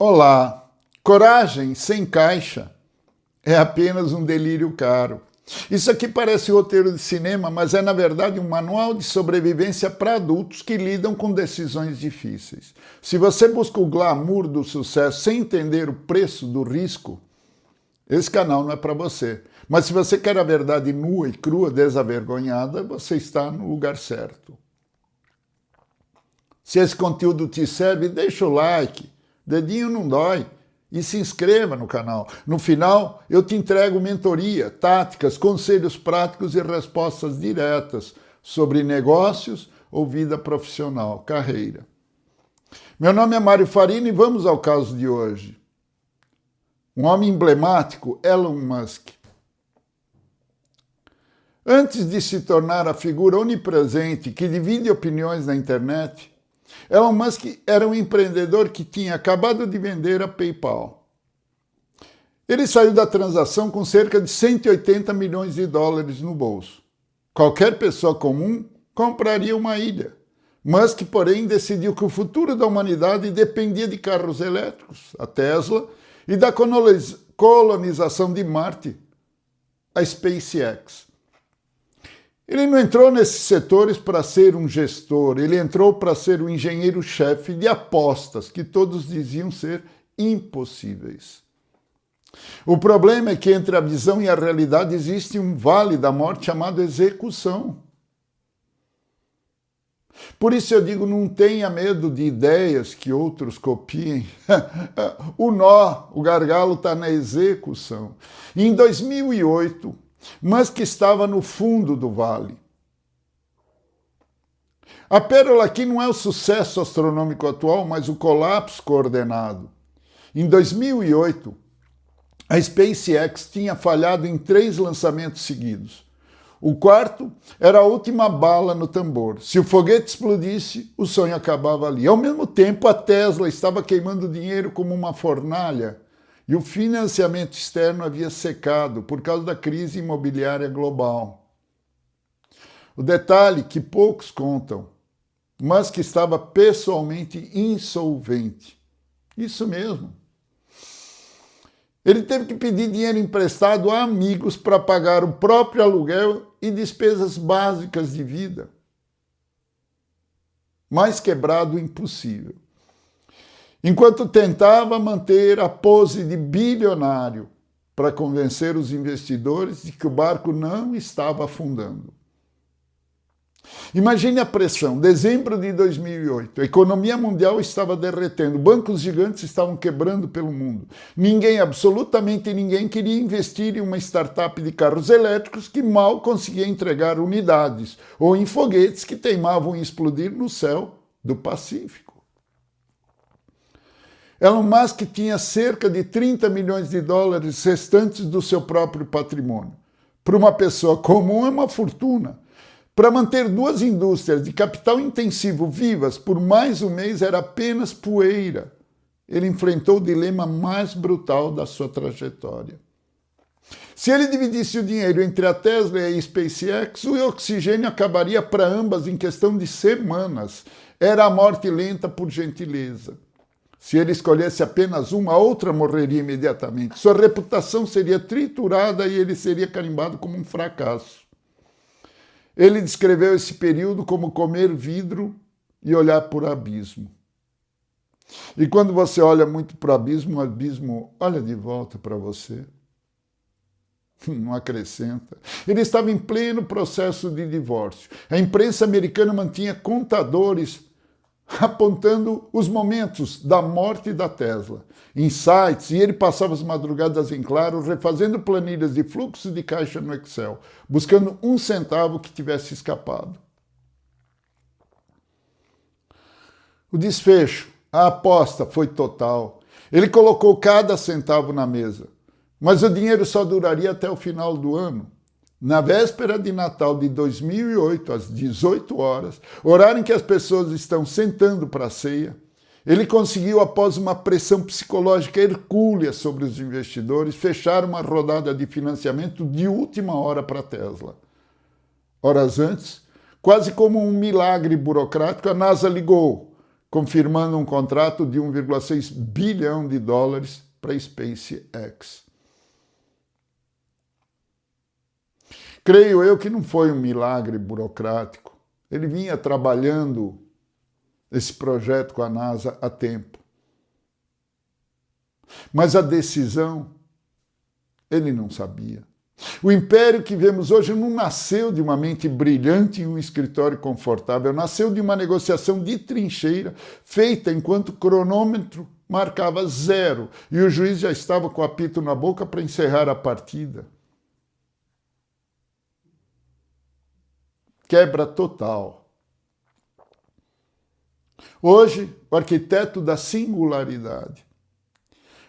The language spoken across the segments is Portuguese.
Olá, coragem sem caixa é apenas um delírio caro. Isso aqui parece roteiro de cinema, mas é na verdade um manual de sobrevivência para adultos que lidam com decisões difíceis. Se você busca o glamour do sucesso sem entender o preço do risco, esse canal não é para você. Mas se você quer a verdade nua e crua, desavergonhada, você está no lugar certo. Se esse conteúdo te serve, deixa o like, dedinho não dói, e se inscreva no canal. No final, eu te entrego mentoria, táticas, conselhos práticos e respostas diretas sobre negócios ou vida profissional, carreira. Meu nome é Mário Farina e vamos ao caso de hoje. Um homem emblemático, Elon Musk. Antes de se tornar a figura onipresente que divide opiniões na internet, Elon Musk era um empreendedor que tinha acabado de vender a PayPal. Ele saiu da transação com cerca de 180 milhões de dólares no bolso. Qualquer pessoa comum compraria uma ilha. Musk, porém, decidiu que o futuro da humanidade dependia de carros elétricos, a Tesla, e da colonização de Marte, a SpaceX. Ele não entrou nesses setores para ser um gestor, ele entrou para ser o engenheiro-chefe de apostas que todos diziam ser impossíveis. O problema é que entre a visão e a realidade existe um vale da morte chamado execução. Por isso eu digo, não tenha medo de ideias que outros copiem. O gargalo está na execução. Em 2008, Musk estava no fundo do vale. A pérola aqui não é o sucesso astronômico atual, mas o colapso coordenado. Em 2008, a SpaceX tinha falhado em 3 lançamentos seguidos. O quarto era a última bala no tambor. Se o foguete explodisse, o sonho acabava ali. Ao mesmo tempo, a Tesla estava queimando dinheiro como uma fornalha e o financiamento externo havia secado por causa da crise imobiliária global. O detalhe que poucos contam, Musk estava pessoalmente insolvente. Isso mesmo. Ele teve que pedir dinheiro emprestado a amigos para pagar o próprio aluguel e despesas básicas de vida. Mais quebrado impossível. Enquanto tentava manter a pose de bilionário para convencer os investidores de que o barco não estava afundando. Imagine a pressão. Dezembro de 2008, a economia mundial estava derretendo, bancos gigantes estavam quebrando pelo mundo. Ninguém, absolutamente ninguém, queria investir em uma startup de carros elétricos que mal conseguia entregar unidades, ou em foguetes que teimavam em explodir no céu do Pacífico. Elon Musk tinha cerca de 30 milhões de dólares restantes do seu próprio patrimônio. Para uma pessoa comum é uma fortuna. Para manter 2 indústrias de capital intensivo vivas por mais um mês era apenas poeira. Ele enfrentou o dilema mais brutal da sua trajetória. Se ele dividisse o dinheiro entre a Tesla e a SpaceX, o oxigênio acabaria para ambas em questão de semanas. Era a morte lenta por gentileza. Se ele escolhesse apenas uma, a outra morreria imediatamente. Sua reputação seria triturada e ele seria carimbado como um fracasso. Ele descreveu esse período como comer vidro e olhar por abismo. E quando você olha muito para o abismo olha de volta para você. Não acrescenta. Ele estava em pleno processo de divórcio. A imprensa americana mantinha contadores apontando os momentos da morte da Tesla, em sites, e ele passava as madrugadas em claro, refazendo planilhas de fluxo de caixa no Excel, buscando 1 centavo que tivesse escapado. O desfecho, a aposta foi total. Ele colocou cada centavo na mesa, mas o dinheiro só duraria até o final do ano. Na véspera de Natal de 2008, às 18 horas, horário em que as pessoas estão sentando para a ceia, ele conseguiu, após uma pressão psicológica hercúlea sobre os investidores, fechar uma rodada de financiamento de última hora para a Tesla. Horas antes, quase como um milagre burocrático, a NASA ligou confirmando um contrato de 1,6 bilhão de dólares para a SpaceX. Creio eu que não foi um milagre burocrático. Ele vinha trabalhando esse projeto com a NASA há tempo. Mas a decisão, ele não sabia. O império que vemos hoje não nasceu de uma mente brilhante em um escritório confortável, nasceu de uma negociação de trincheira feita enquanto o cronômetro marcava 0 e o juiz já estava com o apito na boca para encerrar a partida. Quebra total. Hoje, o arquiteto da singularidade.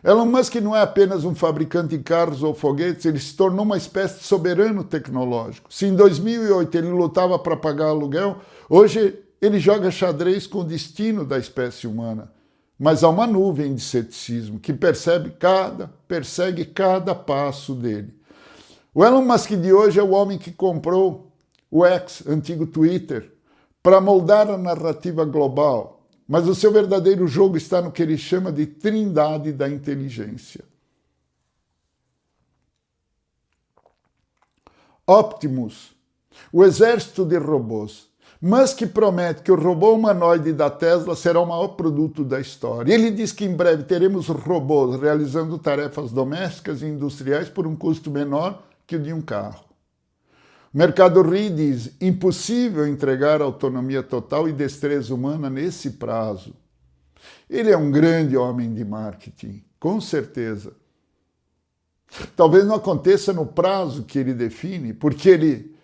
Elon Musk não é apenas um fabricante de carros ou foguetes, ele se tornou uma espécie de soberano tecnológico. Se em 2008 ele lutava para pagar aluguel, hoje ele joga xadrez com o destino da espécie humana. Mas há uma nuvem de ceticismo que persegue cada passo dele. O Elon Musk de hoje é o homem que comprou o X, antigo Twitter, para moldar a narrativa global. Mas o seu verdadeiro jogo está no que ele chama de trindade da inteligência. Optimus, o exército de robôs. Musk promete que o robô humanoide da Tesla será o maior produto da história. Ele diz que em breve teremos robôs realizando tarefas domésticas e industriais por um custo menor que o de um carro. O mercado ri e diz, impossível entregar autonomia total e destreza humana nesse prazo. Ele é um grande homem de marketing, com certeza. Talvez não aconteça no prazo que ele define, porque ele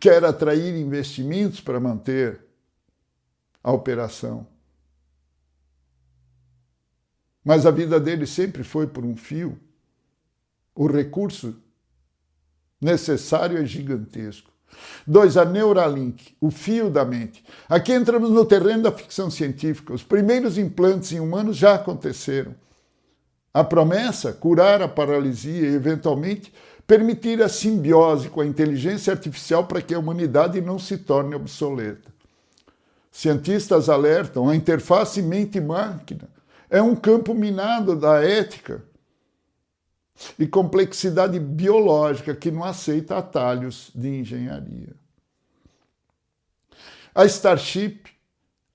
quer atrair investimentos para manter a operação. Mas a vida dele sempre foi por um fio. O recurso necessário é gigantesco. 2. A Neuralink, o fio da mente. Aqui entramos no terreno da ficção científica. Os primeiros implantes em humanos já aconteceram. A promessa, curar a paralisia e, eventualmente, permitir a simbiose com a inteligência artificial para que a humanidade não se torne obsoleta. Cientistas alertam, a interface mente-máquina é um campo minado da ética e complexidade biológica que não aceita atalhos de engenharia. A Starship,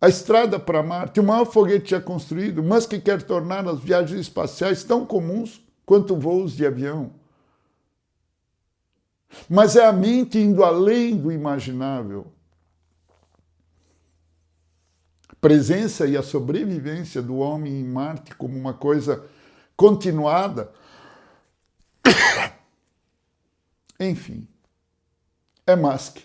a estrada para Marte, o maior foguete já construído, Musk quer tornar as viagens espaciais tão comuns quanto voos de avião. Mas é a mente indo além do imaginável. A presença e a sobrevivência do homem em Marte como uma coisa continuada. Enfim, é Musk.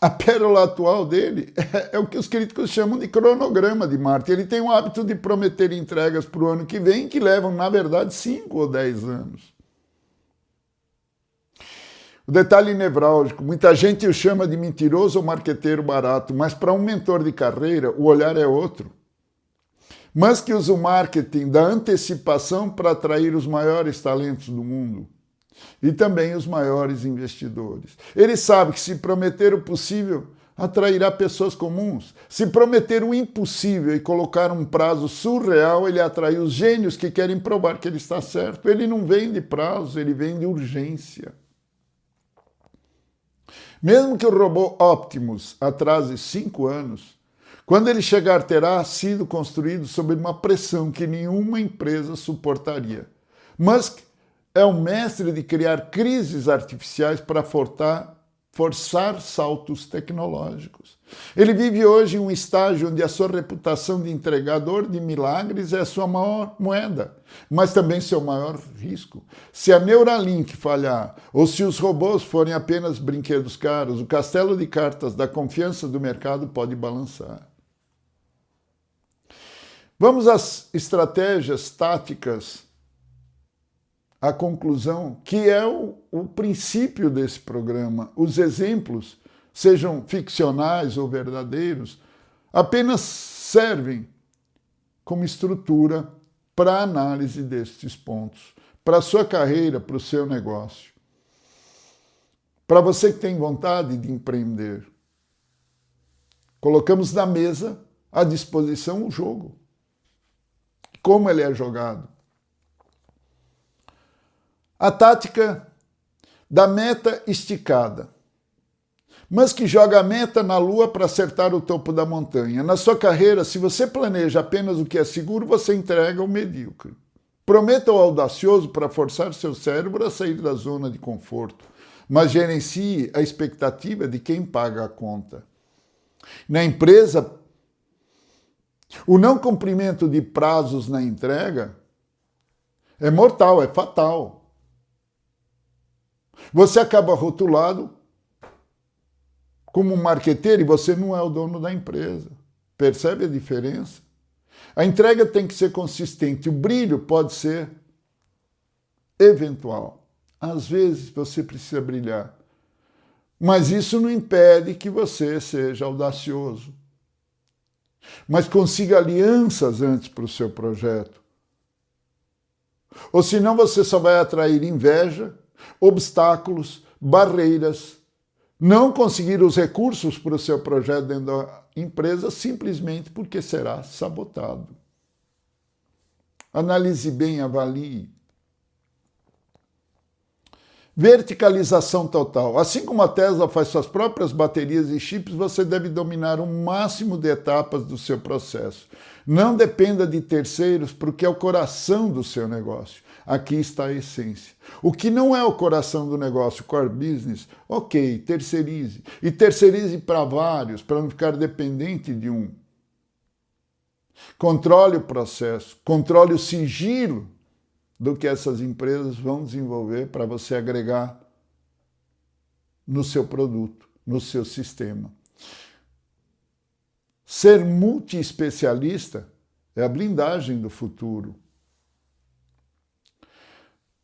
A pérola atual dele é o que os críticos chamam de cronograma de Marte. Ele tem o hábito de prometer entregas para o ano que vem, que levam, na verdade, 5 ou 10 anos. O detalhe nevrálgico, muita gente o chama de mentiroso ou marqueteiro barato, mas para um mentor de carreira, o olhar é outro. Musk usa o marketing da antecipação para atrair os maiores talentos do mundo e também os maiores investidores. Ele sabe que se prometer o possível, atrairá pessoas comuns. Se prometer o impossível e colocar um prazo surreal, ele atrai os gênios que querem provar que ele está certo. Ele não vende prazo, ele vende urgência. Mesmo que o robô Optimus atrase 5 anos, quando ele chegar, terá sido construído sob uma pressão que nenhuma empresa suportaria. Musk é o mestre de criar crises artificiais para forçar saltos tecnológicos. Ele vive hoje em um estágio onde a sua reputação de entregador de milagres é a sua maior moeda, mas também seu maior risco. Se a Neuralink falhar, ou se os robôs forem apenas brinquedos caros, o castelo de cartas da confiança do mercado pode balançar. Vamos às estratégias táticas, a conclusão, que é o princípio desse programa. Os exemplos, sejam ficcionais ou verdadeiros, apenas servem como estrutura para a análise destes pontos, para a sua carreira, para o seu negócio. Para você que tem vontade de empreender, Colocamos na mesa à disposição o jogo. Como ele é jogado. A tática da meta esticada, mas que joga a meta na lua para acertar o topo da montanha. Na sua carreira, se você planeja apenas o que é seguro, você entrega o medíocre. Prometa o audacioso para forçar seu cérebro a sair da zona de conforto, mas gerencie a expectativa de quem paga a conta. Na empresa, o não cumprimento de prazos na entrega é mortal, é fatal. Você acaba rotulado como um marqueteiro e você não é o dono da empresa. Percebe a diferença? A entrega tem que ser consistente. O brilho pode ser eventual. Às vezes você precisa brilhar. Mas isso não impede que você seja audacioso. Mas consiga alianças antes para o seu projeto. Ou senão você só vai atrair inveja, obstáculos, barreiras, não conseguir os recursos para o seu projeto dentro da empresa simplesmente porque será sabotado. Analise bem, avalie. Verticalização total. Assim como a Tesla faz suas próprias baterias e chips, você deve dominar o máximo de etapas do seu processo. Não dependa de terceiros, porque é o coração do seu negócio. Aqui está a essência. O que não é o coração do negócio, core business, ok, terceirize. E terceirize para vários, para não ficar dependente de um. Controle o processo, controle o sigilo do que essas empresas vão desenvolver para você agregar no seu produto, no seu sistema. Ser multi-especialista é a blindagem do futuro.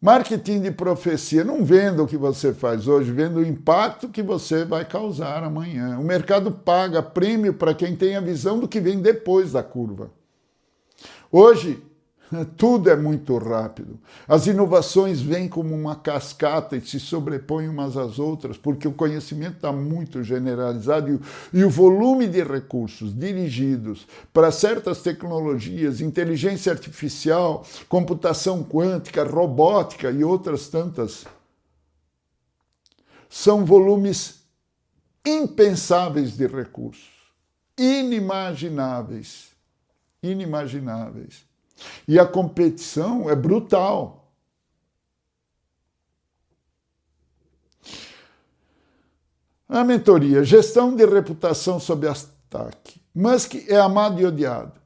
Marketing de profecia. Não venda o que você faz hoje, venda o impacto que você vai causar amanhã. O mercado paga prêmio para quem tem a visão do que vem depois da curva. Hoje, tudo é muito rápido. As inovações vêm como uma cascata e se sobrepõem umas às outras, porque o conhecimento está muito generalizado e o volume de recursos dirigidos para certas tecnologias, inteligência artificial, computação quântica, robótica e outras tantas, são volumes impensáveis de recursos, inimagináveis. E a competição é brutal. A mentoria, gestão de reputação sob ataque. Musk é amado e odiado.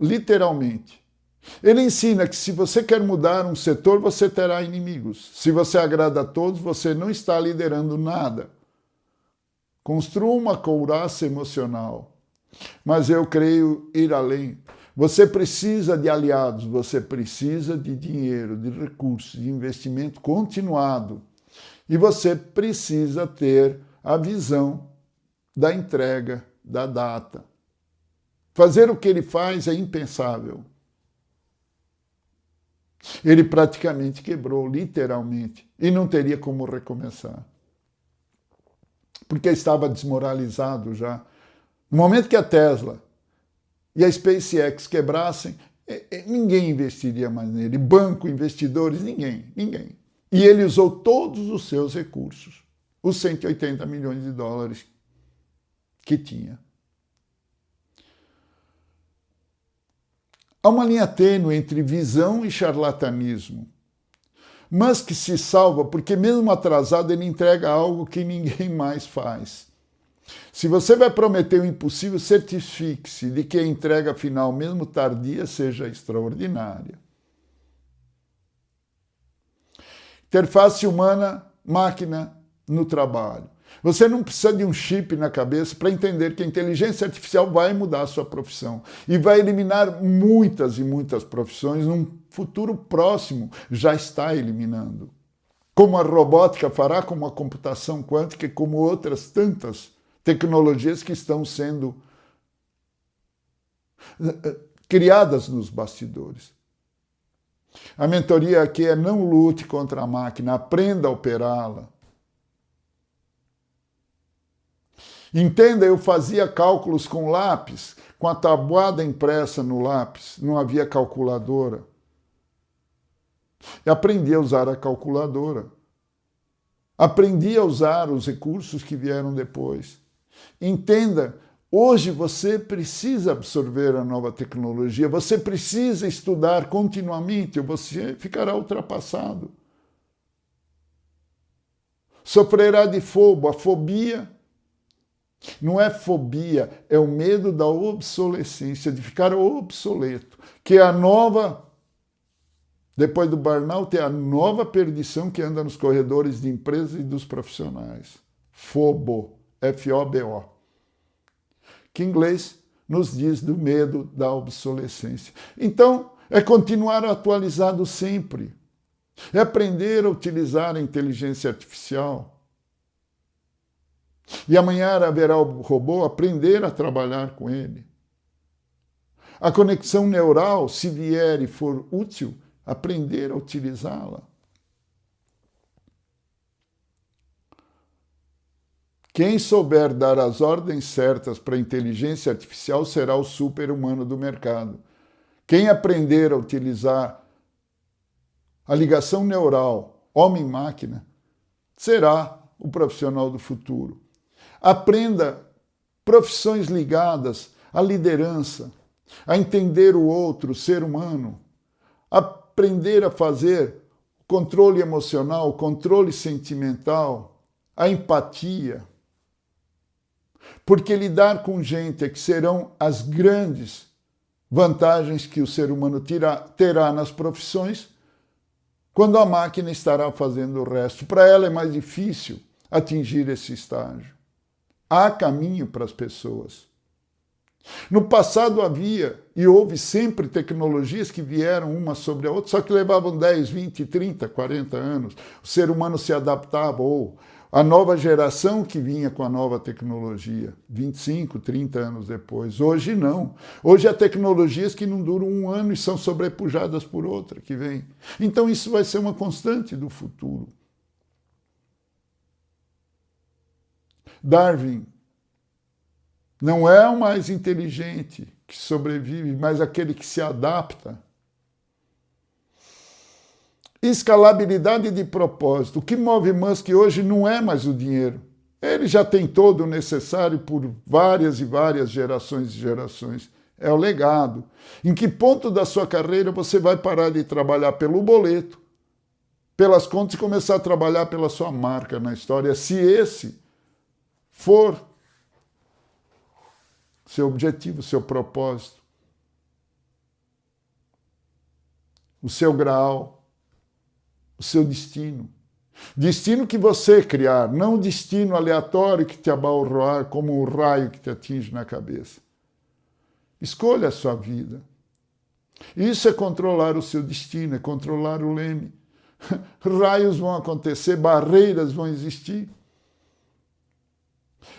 Literalmente. Ele ensina que se você quer mudar um setor, você terá inimigos. Se você agrada a todos, você não está liderando nada. Construa uma couraça emocional. Mas eu creio ir além. Você precisa de aliados, você precisa de dinheiro, de recursos, de investimento continuado. E você precisa ter a visão da entrega, da data. Fazer o que ele faz é impensável. Ele praticamente quebrou, literalmente, e não teria como recomeçar. Porque estava desmoralizado já. No momento que a Tesla e a SpaceX quebrassem, ninguém investiria mais nele. Banco, investidores, ninguém. E ele usou todos os seus recursos, os 180 milhões de dólares que tinha. Há uma linha tênue entre visão e charlatanismo. Musk se salva porque, mesmo atrasado, ele entrega algo que ninguém mais faz. Se você vai prometer o impossível, certifique-se de que a entrega final, mesmo tardia, seja extraordinária. Interface humana-máquina no trabalho. Você não precisa de um chip na cabeça para entender que a inteligência artificial vai mudar a sua profissão e vai eliminar muitas e muitas profissões num futuro próximo, já está eliminando. Como a robótica fará, como a computação quântica e como outras tantas tecnologias que estão sendo criadas nos bastidores. A mentoria aqui é não lute contra a máquina, aprenda a operá-la. Entenda, eu fazia cálculos com lápis, com a tabuada impressa no lápis, não havia calculadora. Eu aprendi a usar a calculadora. Aprendi a usar os recursos que vieram depois. Entenda, hoje você precisa absorver a nova tecnologia, você precisa estudar continuamente, ou você ficará ultrapassado. Sofrerá de fobo. A fobia não é fobia, é o medo da obsolescência, de ficar obsoleto, que é a nova, depois do burnout, é a nova perdição que anda nos corredores de empresas e dos profissionais. Fobo, F-O-B-O, que em inglês nos diz do medo da obsolescência. Então, é continuar atualizado sempre, é aprender a utilizar a inteligência artificial. E amanhã haverá o robô, aprender a trabalhar com ele. A conexão neural, se vier e for útil, aprender a utilizá-la. Quem souber dar as ordens certas para a inteligência artificial será o super-humano do mercado. Quem aprender a utilizar a ligação neural homem-máquina será o profissional do futuro. Aprenda profissões ligadas à liderança, a entender o outro, o ser humano, aprender a fazer controle emocional, controle sentimental, a empatia. Porque lidar com gente é que serão as grandes vantagens que o ser humano terá nas profissões, quando a máquina estará fazendo o resto. Para ela é mais difícil atingir esse estágio. Há caminho para as pessoas. No passado havia e houve sempre tecnologias que vieram uma sobre a outra, só que levavam 10, 20, 30, 40 anos. O ser humano se adaptava, ou a nova geração que vinha com a nova tecnologia, 25, 30 anos depois. Hoje não. Hoje há tecnologias que não duram um ano e são sobrepujadas por outra que vem. Então isso vai ser uma constante do futuro. Darwin não é o mais inteligente que sobrevive, mas aquele que se adapta. Escalabilidade de propósito. O que move Musk hoje não é mais o dinheiro. Ele já tem todo o necessário por várias e várias gerações e gerações. É o legado. Em que ponto da sua carreira você vai parar de trabalhar pelo boleto, pelas contas e começar a trabalhar pela sua marca na história, se esse for seu objetivo, seu propósito, o seu grau, o seu destino. Destino que você criar, não o destino aleatório que te abalroar como um raio que te atinge na cabeça. Escolha a sua vida. Isso é controlar o seu destino, é controlar o leme. Raios vão acontecer, barreiras vão existir.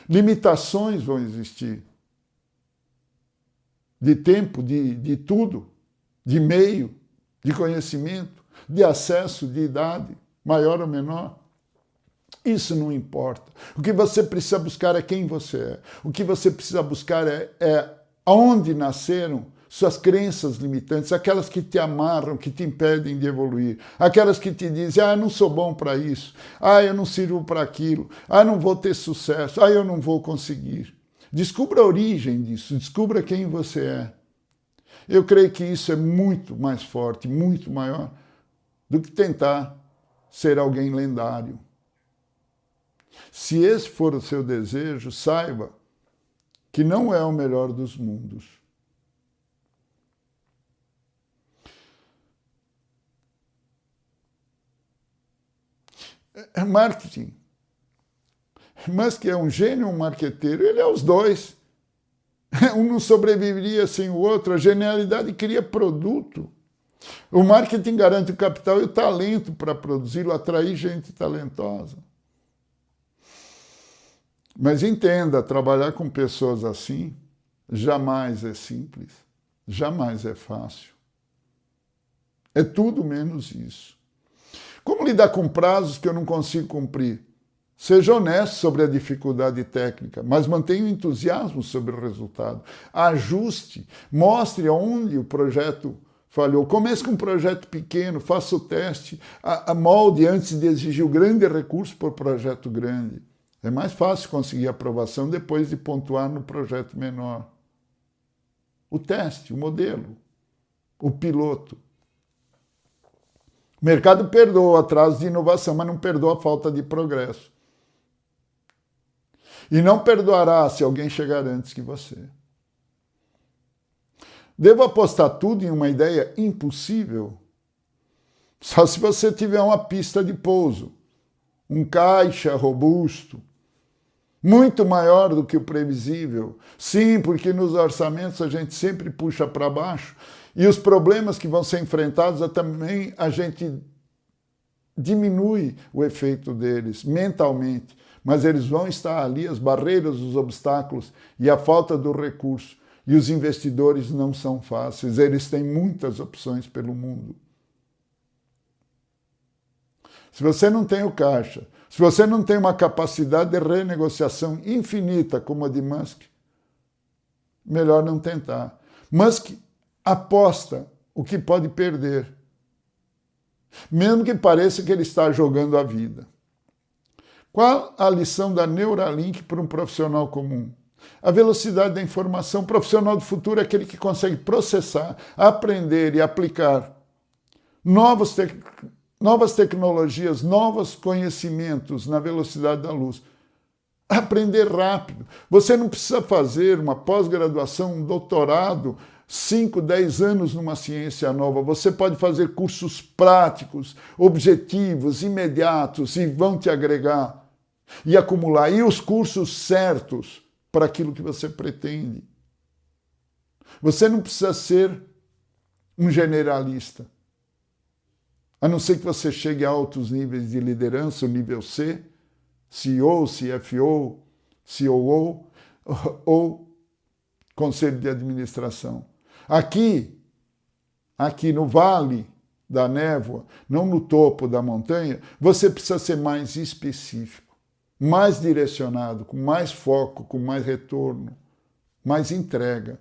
Limitações vão existir, de tempo, de tudo, de meio, de conhecimento, de acesso, de idade, maior ou menor. Isso não importa. O que você precisa buscar é quem você é. O que você precisa buscar é aonde nasceram suas crenças limitantes, aquelas que te amarram, que te impedem de evoluir, aquelas que te dizem, eu não sou bom para isso, eu não sirvo para aquilo, eu não vou ter sucesso, eu não vou conseguir. Descubra a origem disso, descubra quem você é. Eu creio que isso é muito mais forte, muito maior do que tentar ser alguém lendário. Se esse for o seu desejo, saiba que não é o melhor dos mundos. É marketing. Musk é um gênio, um marqueteiro, ele é os dois. Um não sobreviveria sem o outro, a genialidade cria produto. O marketing garante o capital e o talento para produzi-lo, atrair gente talentosa. Mas entenda, trabalhar com pessoas assim jamais é simples, jamais é fácil. É tudo menos isso. Como lidar com prazos que eu não consigo cumprir? Seja honesto sobre a dificuldade técnica, mas mantenha o entusiasmo sobre o resultado. Ajuste, mostre aonde o projeto falhou. Comece com um projeto pequeno, faça o teste, molde antes de exigir o grande recurso para o projeto grande. É mais fácil conseguir aprovação depois de pontuar no projeto menor. O teste, o modelo, o piloto. O mercado perdoa o atraso de inovação, mas não perdoa a falta de progresso. E não perdoará se alguém chegar antes que você. Devo apostar tudo em uma ideia impossível? Só se você tiver uma pista de pouso, um caixa robusto, muito maior do que o previsível. Sim, porque nos orçamentos a gente sempre puxa para baixo e os problemas que vão ser enfrentados também a gente diminui o efeito deles mentalmente, mas eles vão estar ali, as barreiras, os obstáculos e a falta do recurso. E os investidores não são fáceis, eles têm muitas opções pelo mundo. Se você não tem o caixa, se você não tem uma capacidade de renegociação infinita como a de Musk, melhor não tentar. Musk aposta o que pode perder, mesmo que pareça que ele está jogando a vida. Qual a lição da Neuralink para um profissional comum? A velocidade da informação. O profissional do futuro é aquele que consegue processar, aprender e aplicar novas tecnologias, novos conhecimentos na velocidade da luz. Aprender rápido. Você não precisa fazer uma pós-graduação, um doutorado, 5, 10 anos numa ciência nova. Você pode fazer cursos práticos, objetivos, imediatos e vão te agregar e acumular. E os cursos certos para aquilo que você pretende. Você não precisa ser um generalista. A não ser que você chegue a altos níveis de liderança, o nível C, CEO, CFO, COO ou Conselho de Administração. Aqui no Vale da Névoa, não no topo da montanha, você precisa ser mais específico, mais direcionado, com mais foco, com mais retorno, mais entrega.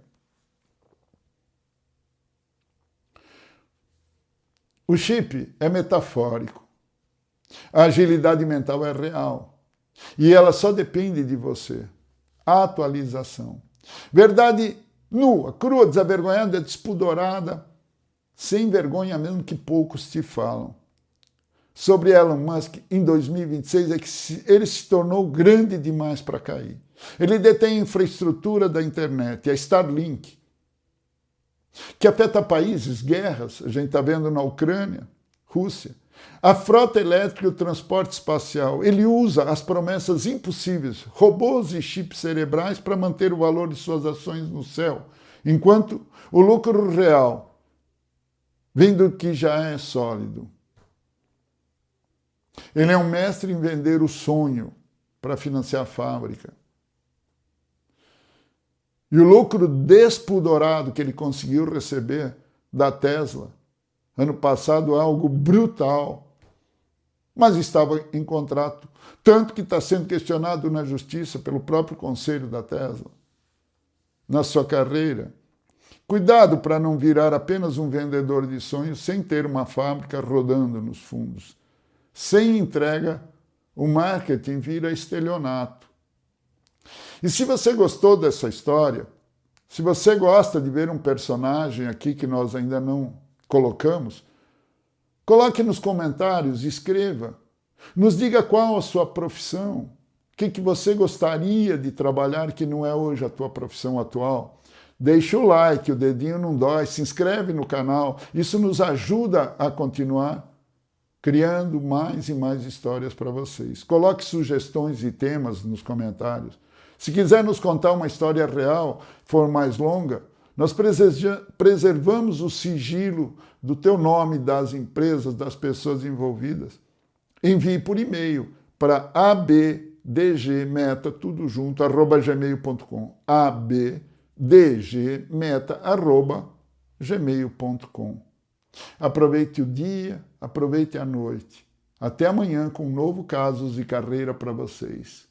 O chip é metafórico. A agilidade mental é real. E ela só depende de você. A atualização. Verdade nua, crua, desavergonhada, despudorada, sem vergonha mesmo que poucos te falam. Sobre Elon Musk, em 2026, é que ele se tornou grande demais para cair. Ele detém a infraestrutura da internet, a Starlink, que afeta países, guerras, a gente está vendo na Ucrânia, Rússia. A frota elétrica e o transporte espacial. Ele usa as promessas impossíveis, robôs e chips cerebrais para manter o valor de suas ações no céu, enquanto o lucro real vem do que já é sólido. Ele é um mestre em vender o sonho para financiar a fábrica. E o lucro despudorado que ele conseguiu receber da Tesla, ano passado, é algo brutal. Mas estava em contrato, tanto que está sendo questionado na justiça pelo próprio conselho da Tesla, na sua carreira. Cuidado para não virar apenas um vendedor de sonhos sem ter uma fábrica rodando nos fundos. Sem entrega, o marketing vira estelionato. E se você gostou dessa história, se você gosta de ver um personagem aqui que nós ainda não colocamos, coloque nos comentários, escreva. Nos diga qual a sua profissão, o que você gostaria de trabalhar que não é hoje a tua profissão atual. Deixe o like, o dedinho não dói, se inscreve no canal, isso nos ajuda a continuar criando mais e mais histórias para vocês. Coloque sugestões e temas nos comentários. Se quiser nos contar uma história real, for mais longa, nós preservamos o sigilo do teu nome, das empresas, das pessoas envolvidas. Envie por e-mail para abdgmeta, tudo junto, @gmail.com. abdgmeta@gmail.com. Aproveite o dia, aproveite a noite. Até amanhã com um novo Casos e Carreira para vocês.